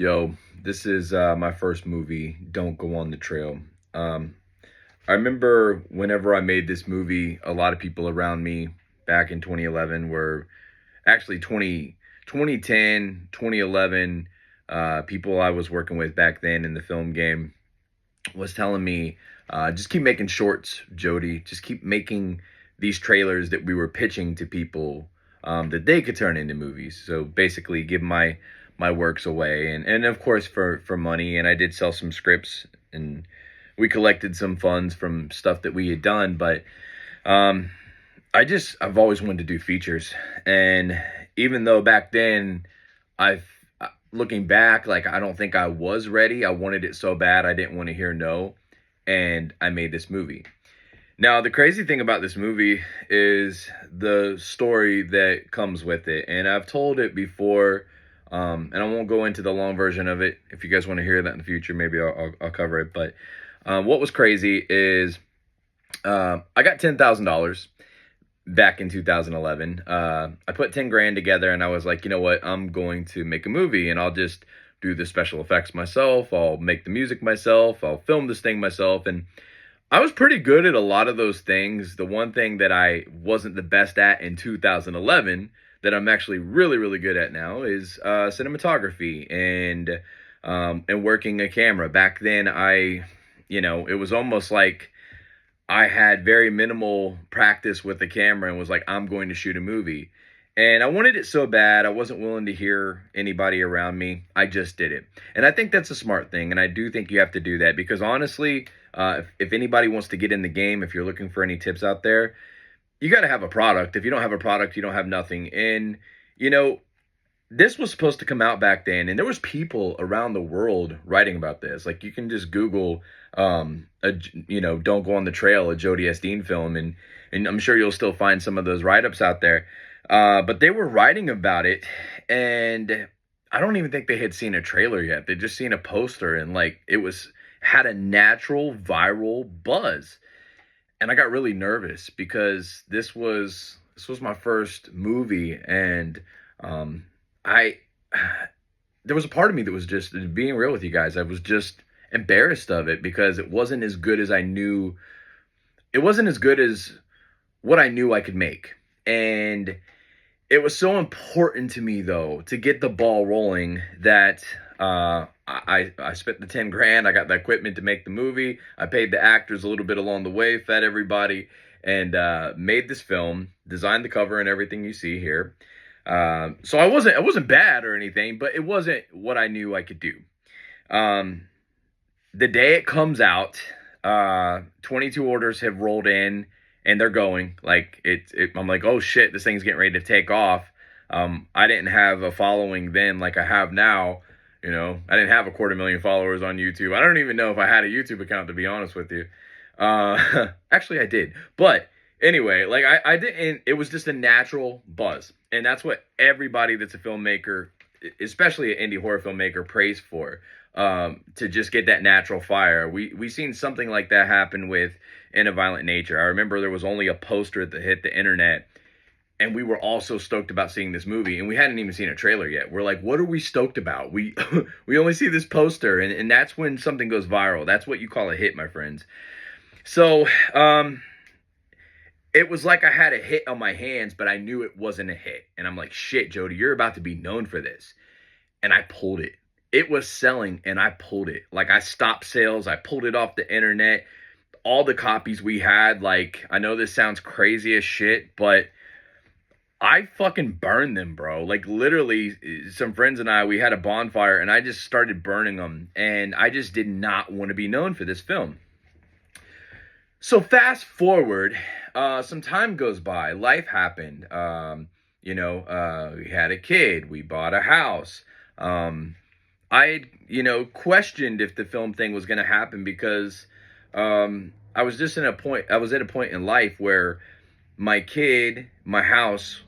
Yo, this is my first movie, Don't Go on the Trail. Um, I remember whenever I made this movie, a lot of people around me back in 2011 were actually 2010, 2011. People I was working with back then in the film game was telling me, just keep making shorts, Jody. Just keep making these trailers that we were pitching to people that they could turn into movies. So basically, give my works away, and of course for money. And I did sell some scripts, and we collected some funds from stuff that we had done. But um, I've always wanted to do features, and even though back then I've looking back, like I don't think I was ready. I wanted it so bad I didn't want to hear no, and I made this movie. Now, the crazy thing about this movie is the story that comes with it. And I've told it before, and I won't go into the long version of it. If you guys want to hear that in the future, maybe I'll cover it. But what was crazy is I got $10,000 back in 2011. I put 10 grand together and I was like, you know what? I'm going to make a movie and I'll just do the special effects myself. I'll make the music myself. I'll film this thing myself. And I was pretty good at a lot of those things. The one thing that I wasn't the best at in 2011 that I'm actually really, really good at now is cinematography and working a camera. Back then, it was almost like I had very minimal practice with the camera and was like, I'm going to shoot a movie. And I wanted it so bad, I wasn't willing to hear anybody around me. I just did it. And I think that's a smart thing. And I do think you have to do that because honestly, if anybody wants to get in the game, if you're looking for any tips out there, you got to have a product. If you don't have a product, you don't have nothing. And, you know, this was supposed to come out back then, and there was people around the world writing about this. Like you can just Google, "Don't Go on the Trail," a Jody S. Dean film, and I'm sure you'll still find some of those write-ups out there. But they were writing about it, and I don't even think they had seen a trailer yet. They'd just seen a poster, and like it was had a natural viral buzz, and I got really nervous because this was my first movie, and I there was a part of me that was just being real with you guys. I was just embarrassed of it because it wasn't as good as I knew. It wasn't as good as what I knew I could make. And it was so important to me though to get the ball rolling that I spent the 10 grand. I got the equipment to make the movie. I paid the actors a little bit along the way, fed everybody, and made this film, designed the cover and everything you see here. So I wasn't bad or anything, but it wasn't what I knew I could do. Um, the day it comes out, 22 orders have rolled in and they're going like I'm like, oh shit, this thing's getting ready to take off. I didn't have a following then like I have now. I didn't have a 250,000 followers on YouTube. I don't even know if I had a YouTube account, to be honest with you. Actually I did, but anyway, like I didn't, it was just a natural buzz. And that's what everybody that's a filmmaker, especially an indie horror filmmaker, prays for. To just get that natural fire. We seen something like that happen with In a Violent Nature. I remember there was only a poster that hit the internet, and we were all so stoked about seeing this movie, and we hadn't even seen a trailer yet. We're like, what are we stoked about? We we only see this poster, and that's when something goes viral. That's what you call a hit, my friends. So it was like I had a hit on my hands, but I knew it wasn't a hit. And I'm like, shit, Jody, you're about to be known for this. And I pulled it. It was selling and I pulled it. Like I stopped sales. I pulled it off the internet. All the copies we had, like, I know this sounds crazy as shit, but I fucking burned them, bro. Like literally some friends and we had a bonfire and I just started burning them. And I just did not want to be known for this film. So fast forward, some time goes by. Life happened. We had a kid. We bought a house. I had, questioned if the film thing was going to happen because I was just I was at a point in life where my kid, my house,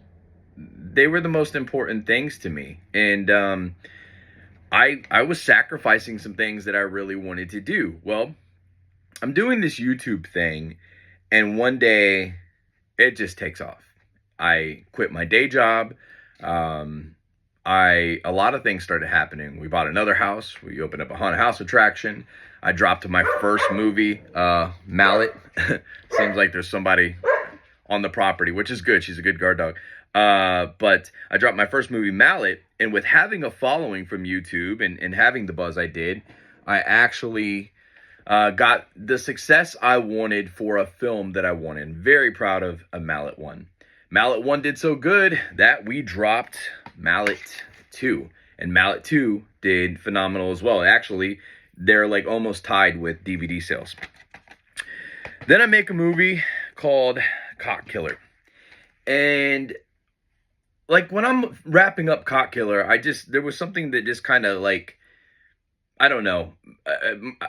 they were the most important things to me. And I was sacrificing some things that I really wanted to do. Well, I'm doing this YouTube thing, and one day it just takes off. I quit my day job. a lot of things started happening. We bought another house. We opened up a haunted house attraction. I dropped to my first movie, Mallet. Seems like there's somebody on the property, which is good. She's a good guard dog. But I dropped my first movie, Mallet, and with having a following from YouTube and having the buzz I did, I actually got the success I wanted for a film that I wanted. Very proud of a Mallet 1. Mallet 1 did so good that we dropped Mallet 2. And Mallet 2 did phenomenal as well. Actually, they're like almost tied with DVD sales. Then I make a movie called Cock Killer. And like when I'm wrapping up Cock Killer, there was something that just kind of like, I don't know.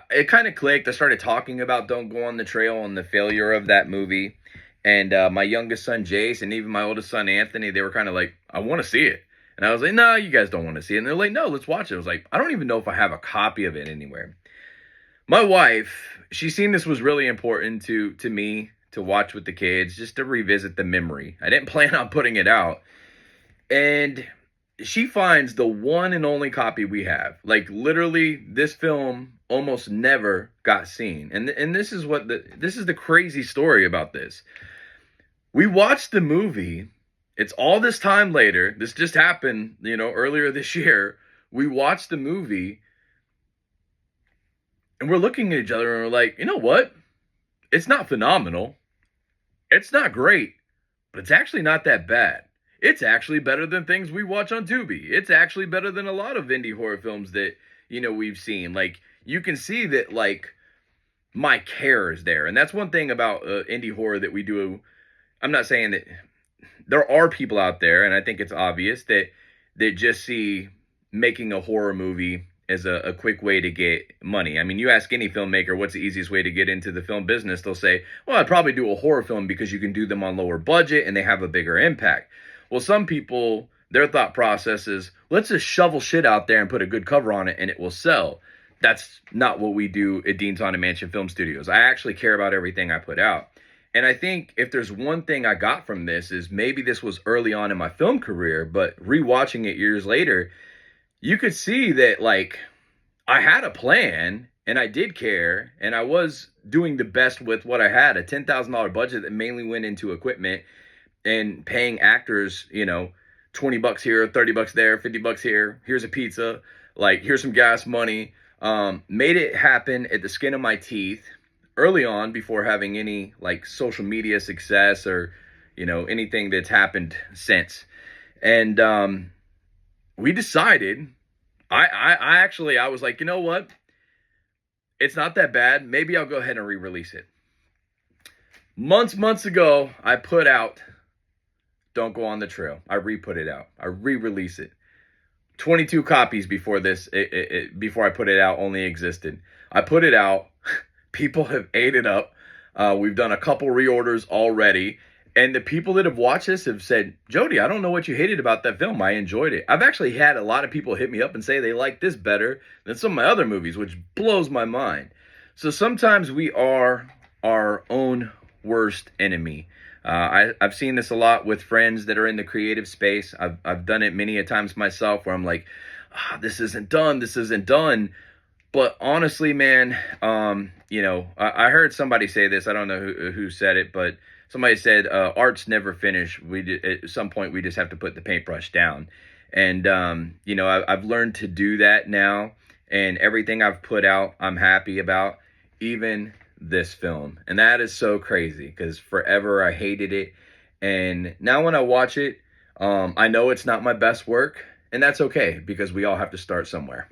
It kind of clicked. I started talking about Don't Go on the Trail and the failure of that movie. And my youngest son, Jace, and even my oldest son, Anthony, they were kind of like, I want to see it. And I was like, no, you guys don't want to see it. And they're like, no, let's watch it. I was like, I don't even know if I have a copy of it anywhere. My wife, she seen this was really important to me to watch with the kids, just to revisit the memory. I didn't plan on putting it out. And she finds the one and only copy we have. Like literally, this film almost never got seen. And this is the crazy story about this. We watched the movie. It's all this time later. This just happened, earlier this year. We watched the movie and we're looking at each other and we're like, you know what? It's not phenomenal. It's not great, but it's actually not that bad. It's actually better than things we watch on Tubi. It's actually better than a lot of indie horror films that, we've seen. Like, you can see that, like, my care is there. And that's one thing about indie horror that we do. I'm not saying that there are people out there, and I think it's obvious, that just see making a horror movie as a quick way to get money. I mean, you ask any filmmaker what's the easiest way to get into the film business, they'll say, well, I'd probably do a horror film because you can do them on lower budget and they have a bigger impact. Well, some people, their thought process is, let's just shovel shit out there and put a good cover on it and it will sell. That's not what we do at Dean's Haunted Mansion Film Studios. I actually care about everything I put out. And I think if there's one thing I got from this is maybe this was early on in my film career, but rewatching it years later, you could see that like I had a plan and I did care and I was doing the best with what I had, a $10,000 budget that mainly went into equipment and paying actors, $20 here, $30 there, $50 here, here's a pizza, like here's some gas money. Made it happen at the skin of my teeth early on before having any like social media success or, anything that's happened since. And we decided, I was like, you know what? It's not that bad. Maybe I'll go ahead and re-release it. Months ago, I put out Don't Go on the Trail. I re-put it out. I re-release it. 22 copies before this, before I put it out, only existed. I put it out. People have ate it up. We've done a couple reorders already. And the people that have watched this have said, Jody, I don't know what you hated about that film. I enjoyed it. I've actually had a lot of people hit me up and say they like this better than some of my other movies, which blows my mind. So sometimes we are our own worst enemy. I've seen this a lot with friends that are in the creative space. I've done it many a times myself where I'm like, this isn't done. But honestly, man, I heard somebody say this. I don't know who said it, but somebody said, art's never finished. At some point, we just have to put the paintbrush down. And, I've learned to do that now. And everything I've put out, I'm happy about, even this film. And that is so crazy because forever I hated it. And now when I watch it, I know it's not my best work. And that's okay because we all have to start somewhere.